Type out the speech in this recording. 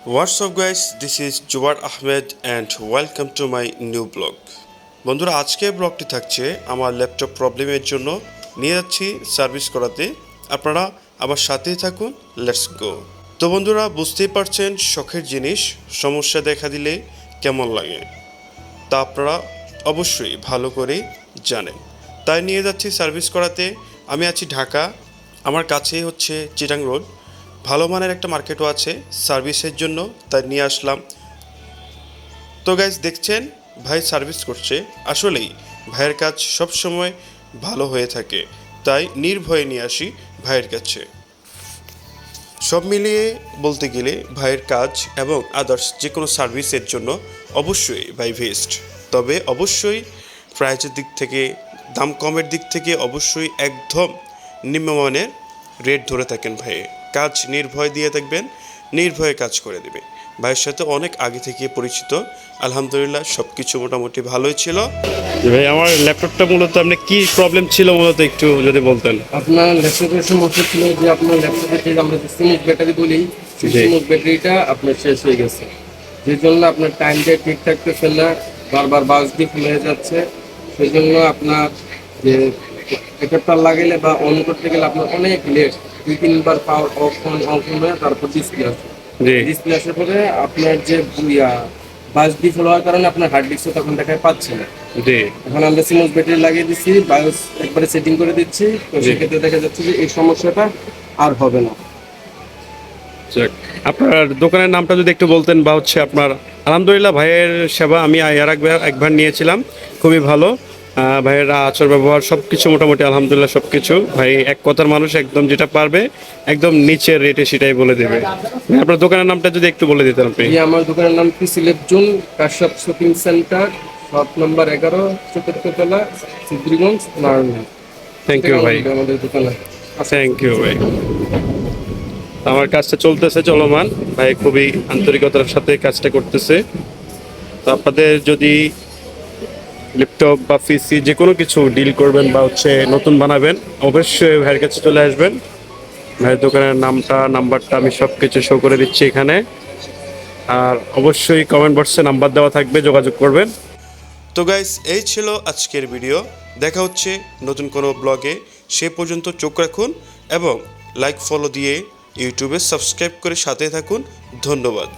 What's up guys, this is Jubair Ahmed and welcome to my new blog. বন্ধুরা আজকের ব্লগটি থাকছে আমার ল্যাপটপ প্রবলেমের জন্য নিয়ে যাচ্ছি সার্ভিস করাতে। আপনারা আমার সাথেই থাকুন, লেটস গো। তো বন্ধুরা বুঝতেই পারছেন শখের জিনিস সমস্যা দেখা দিলে কেমন লাগে, তা আপনারা অবশ্যই ভালো করে জানেন। তাই নিয়ে যাচ্ছি সার্ভিস করাতে। আমি আছি ঢাকা, আমার কাছেই হচ্ছে চিটাং রোড। ভালো মানের একটা মার্কেটও আছে সার্ভিসের জন্য, তাই নিয়ে আসলাম। তো গাইজ দেখছেন ভাই সার্ভিস করছে, আসলেই ভাইয়ের কাজ সবসময় ভালো হয়ে থাকে, তাই নির্ভয়ে নিয়ে আসি ভাইয়ের কাছে। সব মিলিয়ে বলতে গেলে ভাইয়ের কাজ এবং আদার্স যে কোনো সার্ভিসের জন্য অবশ্যই ভাই বেস্ট। তবে অবশ্যই প্রাইসের দিক থেকে, দাম কমের দিক থেকে অবশ্যই একদম নিম্নমানের রেট ধরে থাকেন ভাইয়ে। কাজ নির্ভয় দিয়ে থাকবেন, নির্ভয়ে কাজ করে দেবে। ভাইয়ের সাথে অনেক আগে থেকে পরিচিত, আলহামদুলিল্লাহ সব কিছু মোটামুটি ভালোই ছিল। ভাই আমার ল্যাপটপটা মূলত আপনি কি প্রবলেম ছিল মূলত একটু যদি বলতেন। আপনার ল্যাপটপের সমস্যা ছিল যে আপনার ল্যাপটপের যে আমরা স্মুথ ব্যাটারি বলি, সেই স্মুথ ব্যাটারিটা আপনার শেষ হয়ে গেছে, যে জন্য আপনার টাইমটা ঠিক থাকতেছে না, বারবার বাস দিয়ে হয়ে যাচ্ছে। সেই জন্য আপনার যে ল্যাপটপটা লাগাইলে বা অন করতে গেলে আপনার অনেক লেট, 2-3 বার পাওয়ার অফ হয়ে তারপর ডিসপ্লে আসে। ডিসপ্লে আসার পরে আপনার যে বাস ডিফল হওয়ার কারণে আপনার হার্ড ডিস্কও তখন দেখায় পাচ্ছে না। এখন আমরা সিমোস ব্যাটারি লাগিয়ে দিচ্ছি, বায়োস একবারে সেটিং করে দিচ্ছি, তো সেক্ষেত্রে দেখা যাচ্ছে যে এই সমস্যাটা আর হবে না। আপনার দোকানের নামটা যদি একটু বলতেন, বা হচ্ছে আপনার আলহামদুলিল্লাহ ভাইয়ের সেবা আমি আর একবার নিয়েছিলাম, খুবই ভালো। ভাইয়ের আচার ব্যবহার সব কিছু মোটামুটি আলহামদুলিল্লাহ সব কিছু। ভাই এক কথার মানুষ, একদম যেটা পারবে একদম নিচের রেটে সেটাই বলে দেবে। আপনার দোকানের নামটা যদি একটু বলে দিতেন আপনি। আমার দোকানের নাম কি সিলেকজন Kashyap shopping centre, shop number 11, ৪র্থ তলা, সিদ্ধিরগঞ্জ, নারায়ণগঞ্জ। থ্যাংক ইউ ভাই, আমাদের দোকানে। থ্যাংক ইউ ভাই। আমার কাজটা চলতেছে চলমান, ভাই খুবই আন্তরিকতার সাথে কাজটা করতেছে। তো আপনাদের যদি ল্যাপটপ বা পিসি যে কোনো কিছু ডিল করবেন বা হচ্ছে নতুন বানাবেন, অবশ্যই ভাইয়ের কাছে চলে আসবেন। ভাইয়ের দোকানের নামটা, নাম্বারটা আমি সব কিছু শো করে দিচ্ছি এখানে। আর অবশ্যই কমেন্ট বক্সে নাম্বার দেওয়া থাকবে, যোগাযোগ করবেন। তো গাইস এই ছিল আজকের ভিডিও, দেখা হচ্ছে নতুন কোনো ব্লগে। সে পর্যন্ত চোখ রাখুন এবং লাইক ফলো দিয়ে ইউটিউবে সাবস্ক্রাইব করে সাথে থাকুন। ধন্যবাদ।